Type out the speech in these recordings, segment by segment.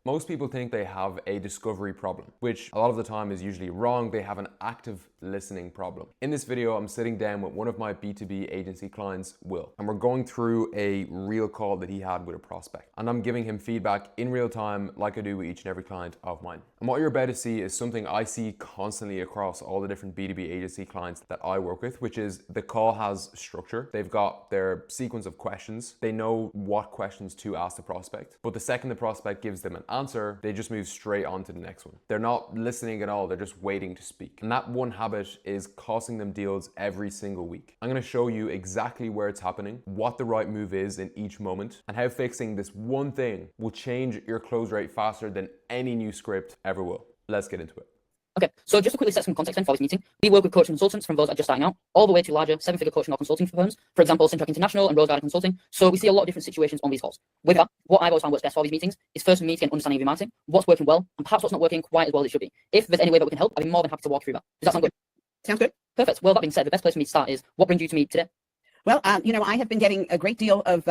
Most people think they have a discovery problem, which a lot of the time is usually wrong. They have an active listening problem. In this video, I'm sitting down with one of my B2B agency clients, Will, and we're going through a real call that he had with a prospect. And I'm giving him feedback in real time like I do with each and every client of mine. And what you're about to see is something I see constantly across all the different B2B agency clients that I work with, which is the call has structure. They've got their sequence of questions. They know what questions to ask the prospect, but the second the prospect gives them an answer, they just move straight on to the next one. They're not listening at all, they're just waiting to speak. And that one habit is costing them deals every single week. I'm gonna show you exactly where it's happening, what the right move is in each moment, and how fixing this one thing will change your close rate faster than any new script ever will. Let's get into it. Okay, so just to quickly set some context then for this meeting, we work with coaching consultants from those that are just starting out, all the way to larger seven-figure coaching or consulting firms, for example, Syntrack International and Rose Garden Consulting. So we see a lot of different situations on these calls. With that, what I've always found works best for these meetings is first for me to get an understanding of your marketing, what's working well, and perhaps what's not working quite as well as it should be. If there's any way that we can help, I'd be more than happy to walk through that. Does that sound good? Sounds good. Perfect. Well, that being said, the best place for me to start is, what brings you to me today? Well, I have been getting a great deal of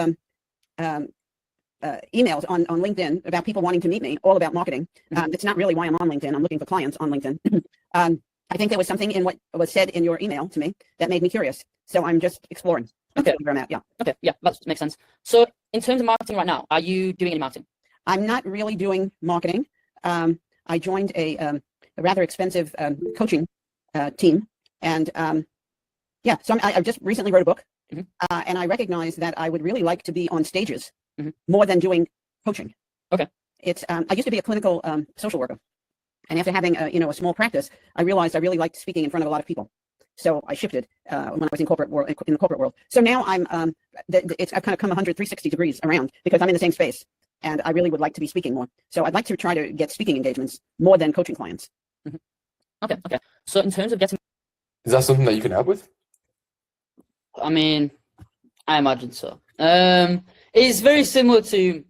emails on LinkedIn about people wanting to meet me, all about marketing. It's not really why I'm on LinkedIn. I'm looking for clients on LinkedIn. I think there was something in what was said in your email to me that made me curious. So I'm just exploring. Okay. Where I'm at. Yeah. Okay. Yeah, that makes sense. So in terms of marketing right now, are you doing any marketing? I'm not really doing marketing. I joined a rather expensive coaching team. And so I just recently wrote a book. And I recognize that I would really like to be on stages more than doing coaching. Okay. It's I used to be a clinical social worker, and after having a small practice, I realized I really liked speaking in front of a lot of people. So I shifted when I was in the corporate world. So now I've kind of come 360 degrees around because I'm in the same space, and I really would like to be speaking more. So I'd like to try to get speaking engagements more than coaching clients. Okay. So in terms of getting, is that something that you can help with? I mean, I imagine so. It's very similar to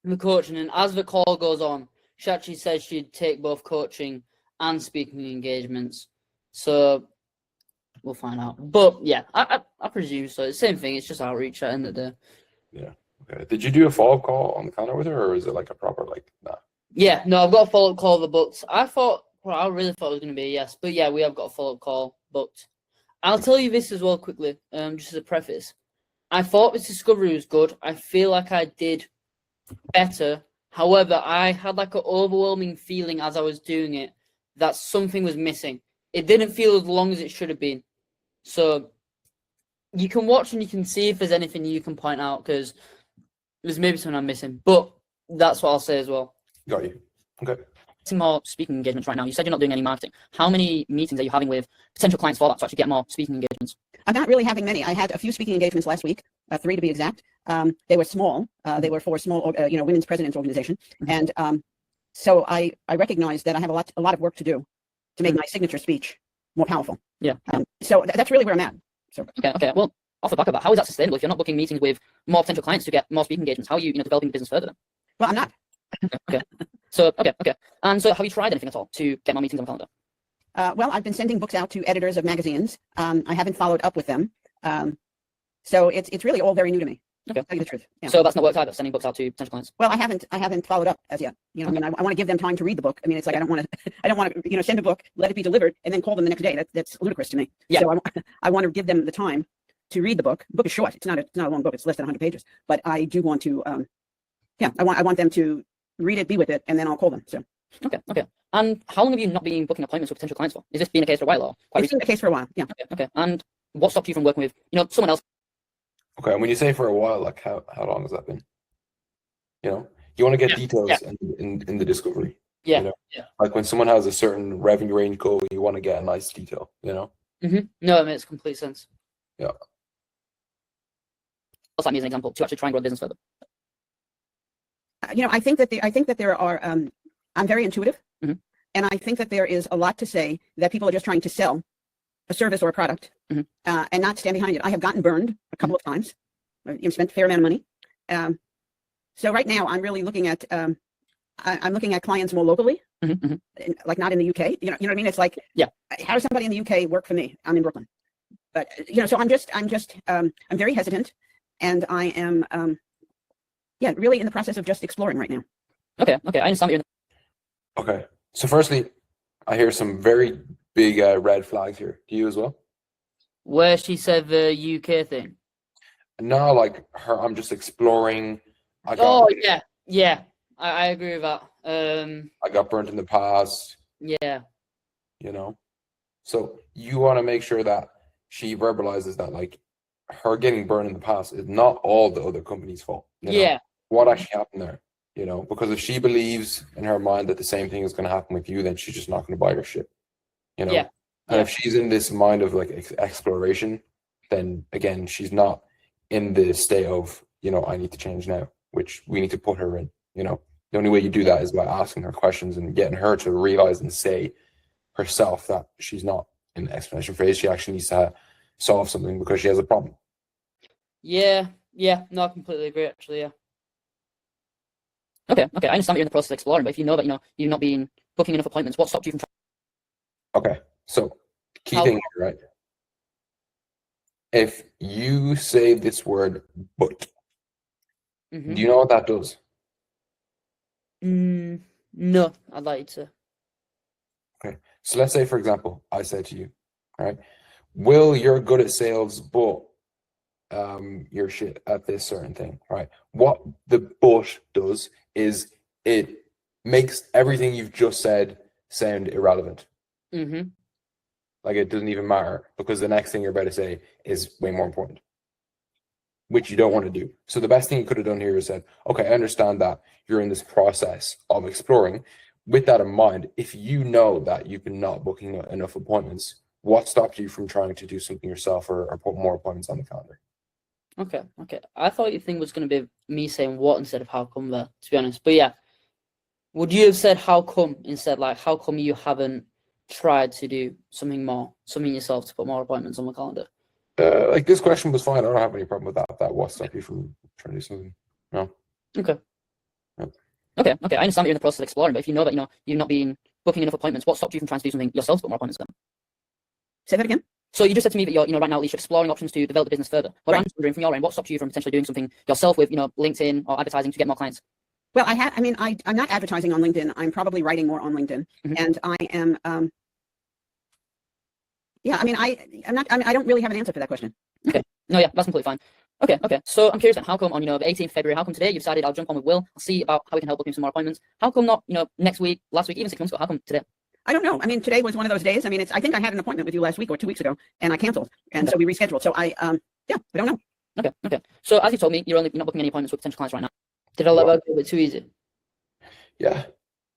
the coaching, and as the call goes on, she actually says she'd take both coaching and speaking engagements. So we'll find out. But yeah, I presume so. It's the same thing. It's just outreach at the end of the day. Yeah. Okay. Did you do a follow-up call on the calendar with her, or is it like a proper nah? Yeah. No, I've got a follow-up call booked. I really thought it was going to be a yes, but yeah, we have got a follow-up call booked. I'll tell you this as well quickly, just as a preface. I thought this discovery was good. I feel like I did better. However, I had like an overwhelming feeling as I was doing it that something was missing. It didn't feel as long as it should have been. So you can watch and you can see if there's anything you can point out, because there's maybe something I'm missing. But that's what I'll say as well. Got you. Okay. More speaking engagements right now. You said you're not doing any marketing. How many meetings are you having with potential clients for that to actually get more speaking engagements? I'm not really having many. I had a few speaking engagements last week, 3 to be exact. They were small. They were for a small, women's president's organization. And so I recognized that I have a lot of work to do to make my signature speech more powerful. Yeah. So that's really where I'm at. So okay. Well, off the back of that, how is that sustainable if you're not booking meetings with more potential clients to get more speaking engagements? How are you, developing the business further then? Well, I'm not. Okay. So, okay. And so have you tried anything at all to get more meetings on the calendar? Well, I've been sending books out to editors of magazines. I haven't followed up with them. So it's really all very new to me. Okay. To tell you the truth. Yeah. So that's not worked either, sending books out to potential clients? Well, I haven't followed up as yet. I mean, I want to give them time to read the book. I mean, it's like I don't want to send a book, let it be delivered, and then call them the next day. That's ludicrous to me. Yeah. So I want to give them the time to read the book. The book is short. It's not a long book. It's less than 100 pages. But I do want to, I want them to read it, be with it, and then I'll call them. So. Okay. And how long have you not been booking appointments with potential clients for? Is this been the case for a while or quite recently? It's been the case for a while. Yeah. Okay. And what stopped you from working with, someone else? Okay. And when you say for a while, like how long has that been? You want to get details in the discovery. Yeah. Like when someone has a certain revenue range goal, you want to get a nice detail. No, it makes complete sense. Yeah. What's that mean as an example to actually try and grow the business further? I think that there are. I'm very intuitive, and I think that there is a lot to say that people are just trying to sell a service or a product and not stand behind it. I have gotten burned a couple of times. Spent a fair amount of money. So right now, I'm really looking at. I'm looking at clients more locally, like not in the UK. You know what I mean? It's like, how does somebody in the UK work for me? I'm in Brooklyn, but so I'm very hesitant, and I am. Really in the process of just exploring right now. Okay, I understand what you're. Okay. So firstly, I hear some very big red flags here. Do you as well? Where she said the UK thing. No, like her, I'm just exploring. Oh yeah, I agree with that. I got burnt in the past, Yeah, you know. So you want to make sure that she verbalizes that, like, her getting burned in the past is not all the other company's fault. You know? yeah, What actually happened there? You know, because if she believes in her mind that the same thing is going to happen with you, then she's just not going to buy your shit. You know. yeah, And yeah. if she's in this mind of like exploration, then again, she's not in the state of, you know, I need to change now, which we need to put her in. You know, the only way you do that is by asking her questions and getting her to realize and say herself that she's not in the explanation phase. She actually needs to solve something because she has a problem. Yeah, no, I completely agree, actually, yeah. Okay, I understand that you're in the process of exploring, but if you know that, you've not been booking enough appointments, what stopped you from Okay, so key thing here, right? If you say this word, but, do you know what that does? No, I'd like you to. Okay, so let's say, for example, I said to you, all right, Will, you're good at sales, but you're shit at this certain thing, right? What the but does is it makes everything you've just said sound irrelevant. Like it doesn't even matter because the next thing you're about to say is way more important, which you don't want to do. So the best thing you could have done here is said, okay, I understand that you're in this process of exploring. With that in mind, if you know that you've been not booking enough appointments, what stopped you from trying to do something yourself or put more appointments on the calendar? Okay. I thought your thing was going to be me saying what instead of how come there, to be honest. But yeah, would you have said how come instead? Like, how come you haven't tried to do something yourself to put more appointments on the calendar? Like this question was fine. I don't have any problem with that. That what stopped you from trying to do something? No. Okay. Yeah. Okay. I understand that you're in the process of exploring, but if you know that you've not been booking enough appointments, what stopped you from trying to do something yourself to put more appointments then? Say that again. So you just said to me that you're, right now at least exploring options to develop the business further. Well, Right. I'm just wondering from your end, what stopped you from potentially doing something yourself with, LinkedIn or advertising to get more clients? Well, I'm not advertising on LinkedIn. I'm probably writing more on LinkedIn, and I am. I don't really have an answer for that question. Okay. No, yeah, that's completely fine. Okay. So I'm curious then, how come on, the 18th of February, how come today you decided I'll jump on with Will, I'll see about how we can help book him some more appointments? How come not, next week, last week, even 6 months ago? How come today? I don't know. I mean, today was one of those days. I mean, I think I had an appointment with you last week or 2 weeks ago, and I canceled, and so we rescheduled. So I don't know. Okay. So as you told me, you're not booking any appointments with potential clients right now. Did I let that go a bit too easy? Yeah.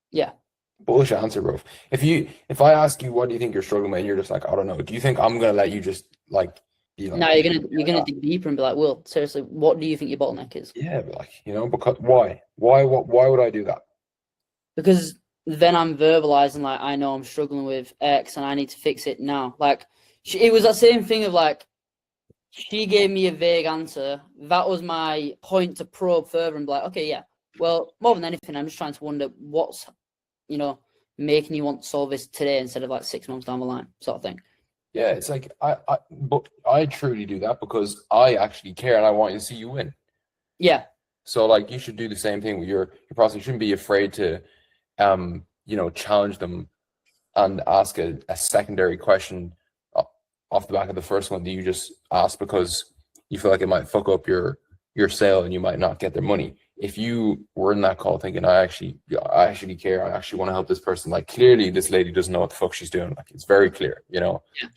Yeah. Bullshit answer, bro. If I ask you what do you think you're struggling with, and you're just like, I don't know. Do you think I'm gonna let you just like be like? No, you're gonna dig deeper and be like, Will, seriously, what do you think your bottleneck is? Yeah, but like, because why would I do that? Because then I'm verbalizing like I know I'm struggling with X and I need to fix it now. Like it was that same thing of like she gave me a vague answer. That was my point to probe further and be like, okay, yeah. Well, more than anything, I'm just trying to wonder what's making you want to solve this today instead of like 6 months down the line, sort of thing. Yeah, it's like but I truly do that because I actually care and I want to see you win. Yeah. So like you should do the same thing with your process. You shouldn't be afraid to challenge them and ask a secondary question off the back of the first one that you just asked because you feel like it might fuck up your sale and you might not get their money. If you were in that call thinking, I actually care, I actually want to help this person, like clearly this lady doesn't know what the fuck she's doing. Like it's very clear, She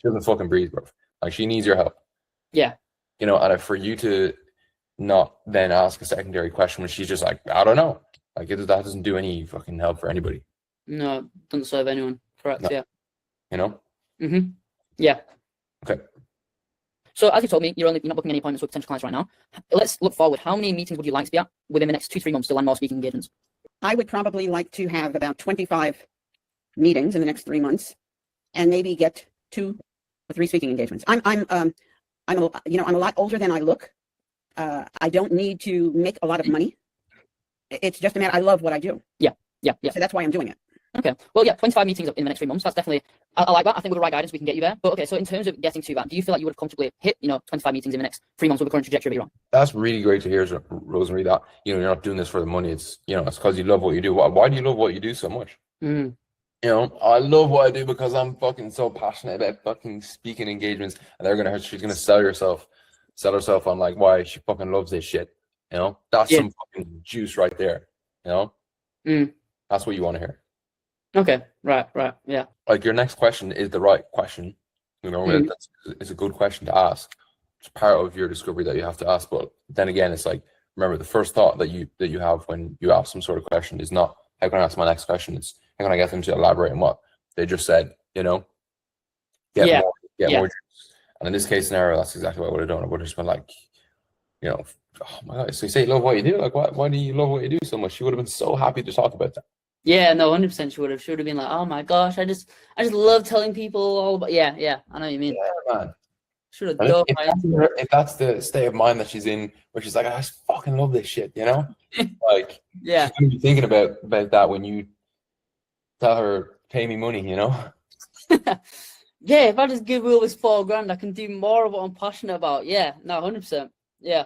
doesn't fucking breathe, bro. Like she needs your help. Yeah. And for you to not then ask a secondary question when she's just like, I don't know. Like that doesn't do any fucking help for anybody. No, doesn't serve anyone. Correct, No. Yeah. Yeah. Okay. So as you told me, you're not booking any appointments with potential clients right now. Let's look forward. How many meetings would you like to be at within the next 2-3 months to land more speaking engagements? I would probably like to have about 25 meetings in the next 3 months, and maybe get 2 or 3 speaking engagements. I'm a lot older than I look. I don't need to make a lot of money. It's just a matter. I love what I do. Yeah. So that's why I'm doing it. Okay. Well, yeah, 25 meetings in the next 3 months. That's definitely, I like that. I think with the right guidance, we can get you there. But okay, so in terms of getting to that, do you feel like you would have comfortably hit, 25 meetings in the next 3 months with the current trajectory that you're on? That's really great to hear, Rosemary, that, you're not doing this for the money. It's, it's because you love what you do. Why do you love what you do so much? Mm. I love what I do because I'm fucking so passionate about fucking speaking engagements, and she's gonna sell herself on like why she fucking loves this shit. That's Yeah. some fucking juice right there. Mm. That's what you want to hear. Okay. Right. Yeah. Like, your next question is the right question. It's a good question to ask. It's part of your discovery that you have to ask. But then again, it's like, remember, the first thought that you have when you ask some sort of question is not, how can I ask my next question? It's, how can I get them to elaborate on what they just said? Get more juice. And in this case scenario, that's exactly what I would have done. I would have just been like, oh my God, so you say you love what you do? Like, why do you love what you do so much? She would have been so happy to talk about that. Yeah, no, 100% she would have. She would have been like, oh my gosh, I just love telling people all about. Yeah, I know what you mean. Yeah, man. Should have done. If that's the state of mind that she's in, where she's like, I just fucking love this shit, like, yeah, she's gonna be thinking about that when you tell her, pay me money, Yeah, if I just give Will this $4,000, I can do more of what I'm passionate about. Yeah, no, 100%. Yeah.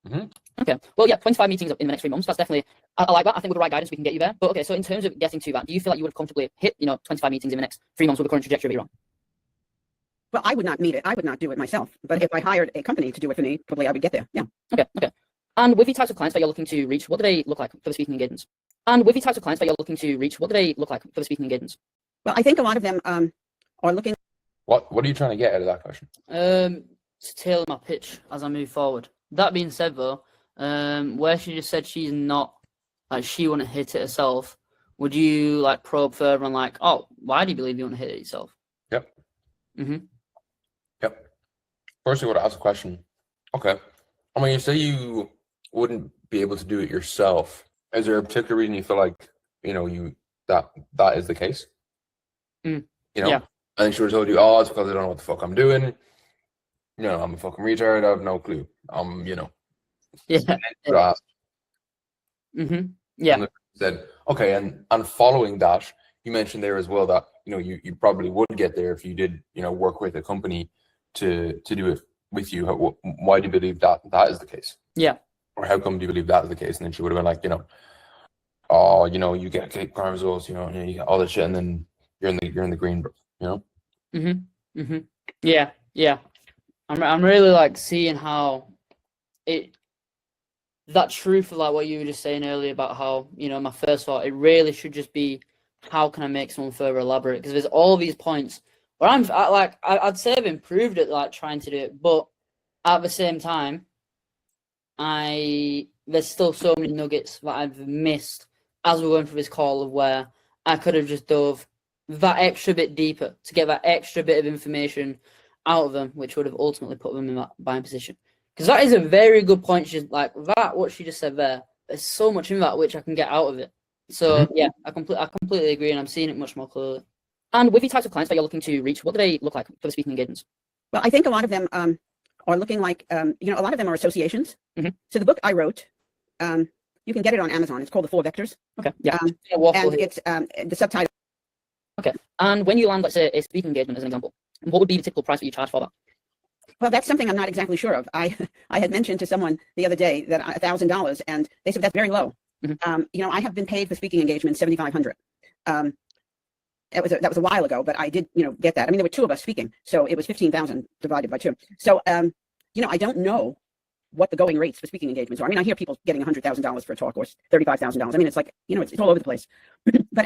Mm-hmm. Okay. Well, yeah, 25 meetings in the next 3 months. That's definitely, I like that. I think with the right guidance, we can get you there. But okay, so in terms of getting to that, do you feel like you would have comfortably hit, 25 meetings in the next 3 months with the current trajectory that you're on? Well, I would not meet it. I would not do it myself. But if I hired a company to do it for me, probably I would get there. Yeah. Okay. And with the types of clients that you're looking to reach, what do they look like for the speaking engagements? Well, I think a lot of them are looking. What are you trying to get out of that question? To tailor my pitch as I move forward. That being said, though, where she just said she's not, like, she wouldn't hit it herself, would you like probe further on like, oh, why do you believe you want to hit it yourself? Yep. Mm-hmm. Yep. First, you would ask a question. Okay. I mean, you say you wouldn't be able to do it yourself. Is there a particular reason you feel like, that is the case? Yeah. I think she would have told you, oh, it's because I don't know what the fuck I'm doing. I'm a fucking retard. I have no clue. Yeah. Mm-hmm. Yeah. And said, okay, and following that, you mentioned there as well that you probably would get there if you did work with a company to do it with you. Why do you believe that is the case? Yeah. Or how come do you believe that is the case? And then she would have been like, oh, you get crime results, you get all that shit, and then you're in the green, Yeah. I'm really like seeing how that truth of like what you were just saying earlier about how my first thought, it really should just be, how can I make someone further elaborate? Because there's all these points where I'd say I've improved at like trying to do it, but at the same time, there's still so many nuggets that I've missed as we're going through this call, of where I could have just dove that extra bit deeper to get that extra bit of information out of them, which would have ultimately put them in that buying position. Because that is a very good point. She's like that, what she just said there. There's so much in that which I can get out of it. So yeah, I completely agree, and I'm seeing it much more clearly. And with the types of clients that you're looking to reach, what do they look like for the speaking engagements? Well, I think a lot of them are looking like, a lot of them are associations. Mm-hmm. So the book I wrote, you can get it on Amazon. It's called The 4 Vectors. Okay. Yeah. And it's the subtitle. Okay. And when you land, let's say, a speaking engagement as an example, what would be the typical price that you charge for that? Well, that's something I'm not exactly sure of. I had mentioned to someone the other day that $1,000, and they said that's very low. Mm-hmm. I have been paid for speaking engagements $7,500. That was a while ago, but I did get that. I mean, there were 2 of us speaking, so it was 15,000 divided by 2. So I don't know what the going rates for speaking engagements are. I mean, I hear people getting $100,000 for a talk, or $35,000. I mean, it's like it's all over the place. But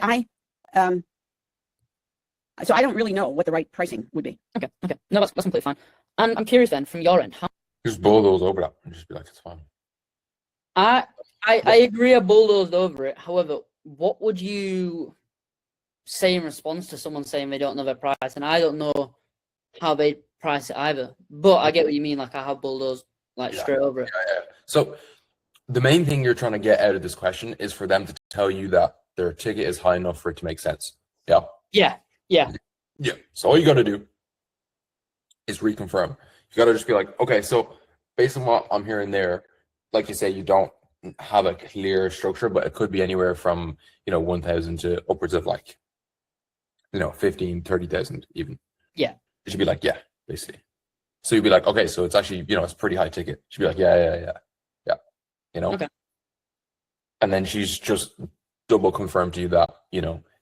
so I don't really know what the right pricing would be. Okay. No, that's completely fine. And I'm curious then, from your end, how just bulldoze over that and just be like, it's fine. I agree, I bulldozed over it. However, what would you say in response to someone saying they don't know their price? And I don't know how they price it either. But I get what you mean. Like, I have bulldozed straight over it. Yeah. So the main thing you're trying to get out of this question is for them to tell you that their ticket is high enough for it to make sense. Yeah. So all you got to do is reconfirm. You got to just be like, okay, so based on what I'm hearing there, like you say, you don't have a clear structure, but it could be anywhere from 1,000 to upwards of 15, 30,000 even. Yeah. It should be like, yeah, basically. So you'd be like, okay, so it's actually, it's pretty high ticket. She'd be like, yeah. Okay. And then she's just double confirmed to you that,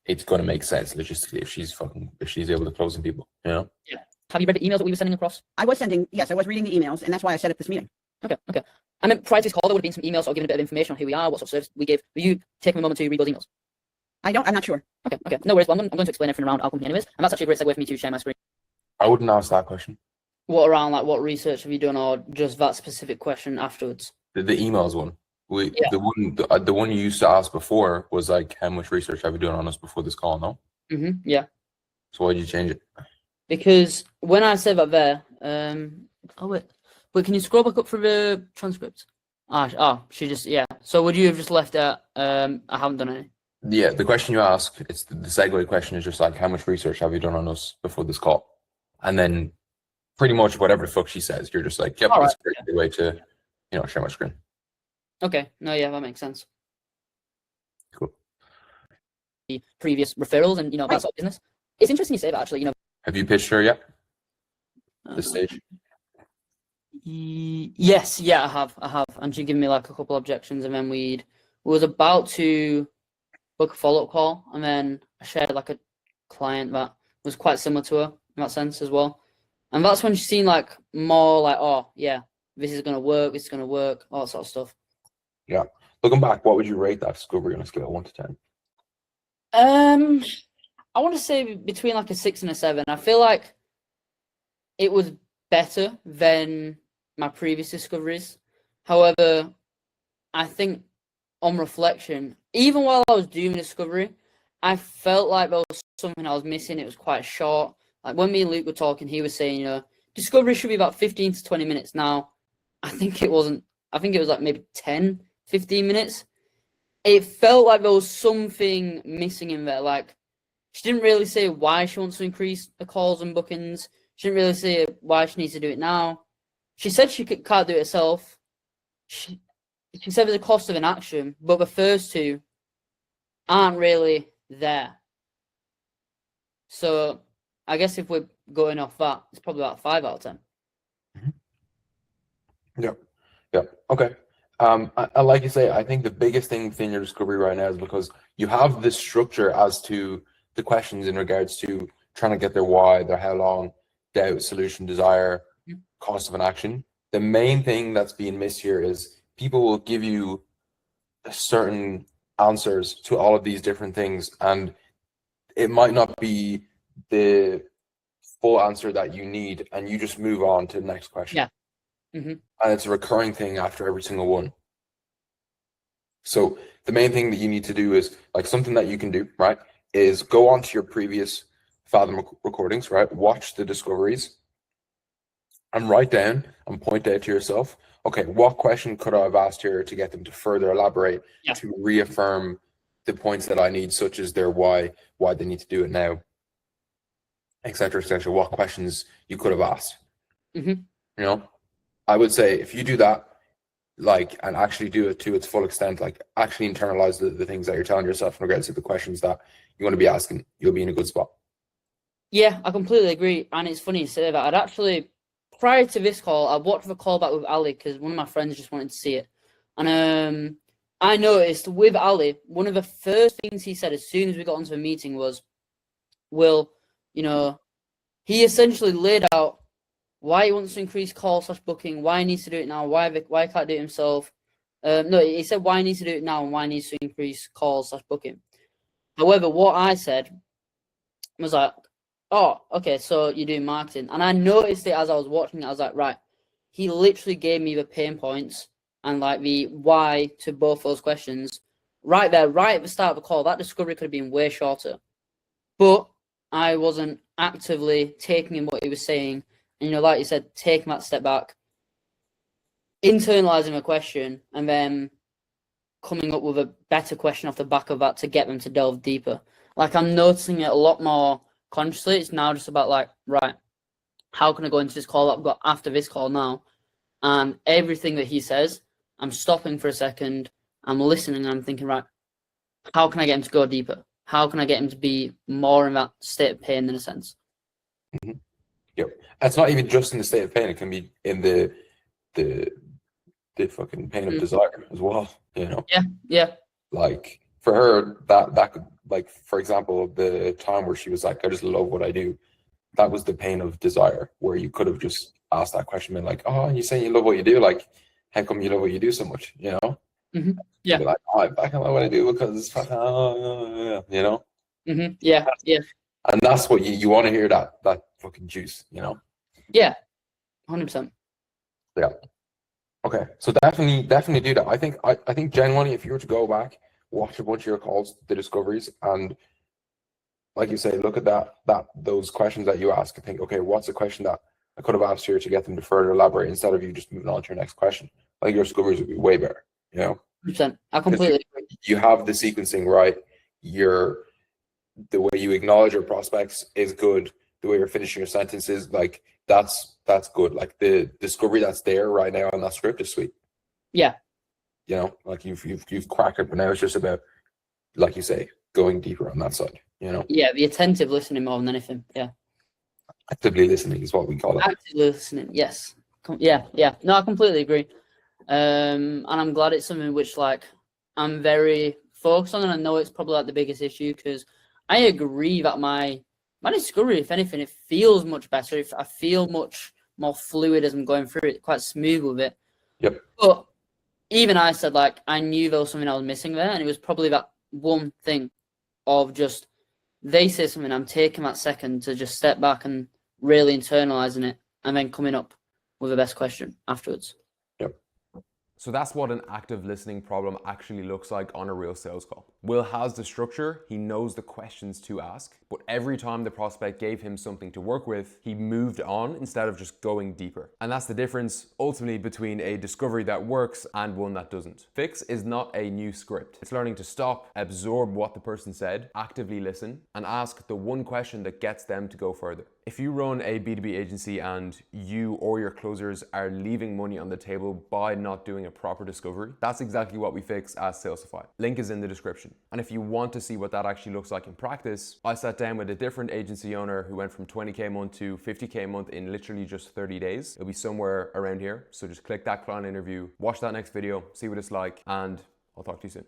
it's going to make sense logistically if she's able to close some people, Yeah. Have you read the emails that we were sending across? I was reading the emails, and that's why I set up this meeting. Okay. I mean, prior to this call, there would have been some emails or giving a bit of information on who we are, what sort of service we give. Will you take a moment to read those emails? I'm not sure. Okay. No worries. Well, I'm going to explain everything around our company anyways. And that's actually a great segue for me to share my screen. I wouldn't ask that question. What around, like, what research have you done, or just that specific question afterwards? The emails one. Yeah. The one you used to ask before was like, how much research have you done on us before this call? No. Yeah. So why did you change it? Because when I said that there, wait, can you scroll back up for the transcript? She just, yeah. So would you have just left it? I haven't done any. Yeah, the question you ask, it's the segue question is just like, how much research have you done on us before this call? And then pretty much whatever the fuck she says, you're just like, yep, that's a great way to, share my screen. Okay. No, yeah, that makes sense. Cool. The previous referrals and, that sort of business. It's interesting you say that, actually, Have you pitched her yet? This stage? Yes, yeah, I have. And she gave me like a couple objections, and then we was about to book a follow-up call, and then I shared like a client that was quite similar to her in that sense as well. And that's when she seemed like more like, oh yeah, this is gonna work, all that sort of stuff. Yeah. Looking back, what would you rate that discovery on a scale of 1 to 10? I want to say between like a 6 and a 7. I feel like it was better than my previous discoveries. However, I think on reflection, even while I was doing the discovery, I felt like there was something I was missing. It was quite short. Like when me and Luke were talking, he was saying, discovery should be about 15 to 20 minutes. Now, I think it wasn't. I think it was like maybe 10, 15 minutes. It felt like there was something missing in there. Like, she didn't really say why she wants to increase the calls and bookings. She didn't really say why she needs to do it now. She said she can't do it herself. She said there's a cost of inaction, but the first two aren't really there. So I guess if we're going off that, it's probably about 5 out of 10. Yeah. Okay. I like you say, I think the biggest thing within your discovery right now is because you have this structure as to the questions in regards to trying to get their why, their how long, doubt, solution, desire, cost of an action. The main thing that's being missed here is people will give you certain answers to all of these different things, and it might not be the full answer that you need, and you just move on to the next question. Yeah. And it's a recurring thing after every single one. So the main thing that you need to do is, like, something that you can do, right, is go on to your previous Fathom recordings, right, watch the discoveries, and write down and point out to yourself, okay, what question could I have asked here to get them to further elaborate, to reaffirm the points that I need, such as their why they need to do it now, etc., etc. What questions you could have asked. I would say if you do that, like, and actually do it to its full extent, like actually internalize the things that you're telling yourself in regards to the questions that you want to be asking, you'll be in a good spot. Yeah, I completely agree. And it's funny you say that. I'd actually, prior to this call, I watched the call back with Ali because one of my friends just wanted to see it. And I noticed with Ali, one of the first things he said as soon as we got onto the meeting was, Will, he essentially laid out why he wants to increase call/booking, why he needs to do it now, why he can't do it himself. No, he said why he needs to do it now and why he needs to increase calls/booking. However, what I said was like, oh, okay, so you're doing marketing. And I noticed it as I was watching it. I was like, right, he literally gave me the pain points and like the why to both those questions right there, right at the start of the call. That discovery could have been way shorter. But I wasn't actively taking in what he was saying. And, like you said, taking that step back, internalizing a question, and then coming up with a better question off the back of that to get them to delve deeper. Like, I'm noticing it a lot more consciously. It's now just about, like, right, how can I go into this call that I've got after this call now? And everything that he says, I'm stopping for a second, I'm listening, and I'm thinking, right, how can I get him to go deeper? How can I get him to be more in that state of pain in a sense? Mm-hmm. Yep. It's not even just in the state of pain, it can be in the fucking pain of desire as well, you know? Yeah. Like for her, that could, like, for example, the time where she was like, I just love what I do, that was the pain of desire, where you could have just asked that question, been like, oh, you say you love what you do, like, how come you love what you do so much, you know? Yeah. Be like, oh, I fucking love what I do because it's fucking, you know? Yeah. And that's what you want to hear, that fucking juice, you know? Yeah. 100%. Yeah. Okay. So definitely do that. I think genuinely, if you were to go back, watch a bunch of your calls, the discoveries, and like you say, look at those questions that you ask and think, okay, what's the question that I could have asked here to get them to further elaborate instead of you just moving on to your next question. I think your discoveries would be way better, you know? 100%. I completely agree. You have the sequencing right. The way you acknowledge your prospects is good. The way you're finishing your sentences, like that's good. Like the discovery that's there right now on that script is sweet. Yeah. You know, like you've cracked it, but now it's just about, like you say, going deeper on that side, you know? Yeah, the attentive listening more than anything. Yeah. Actively listening is what we call it. Actively listening, yes. Yeah. No, I completely agree. And I'm glad it's something which, like, I'm very focused on, and I know it's probably like the biggest issue, because I agree that my discovery, if anything, it feels much better. If I feel much more fluid as I'm going through it, quite smooth with it. Yep. But even I said, like, I knew there was something I was missing there, and it was probably that one thing of just, they say something, I'm taking that second to just step back and really internalizing it, and then coming up with the best question afterwards. Yep. So that's what an active listening problem actually looks like on a real sales call. Will has the structure, he knows the questions to ask, but every time the prospect gave him something to work with, he moved on instead of just going deeper. And that's the difference ultimately between a discovery that works and one that doesn't. Fix is not a new script. It's learning to stop, absorb what the person said, actively listen, and ask the one question that gets them to go further. If you run a B2B agency and you or your closers are leaving money on the table by not doing a proper discovery, that's exactly what we fix at Salesify. Link is in the description. And if you want to see what that actually looks like in practice, I sat down with a different agency owner who went from 20K a month to 50K a month in literally just 30 days. It'll be somewhere around here. So just click that client interview, watch that next video, see what it's like, and I'll talk to you soon.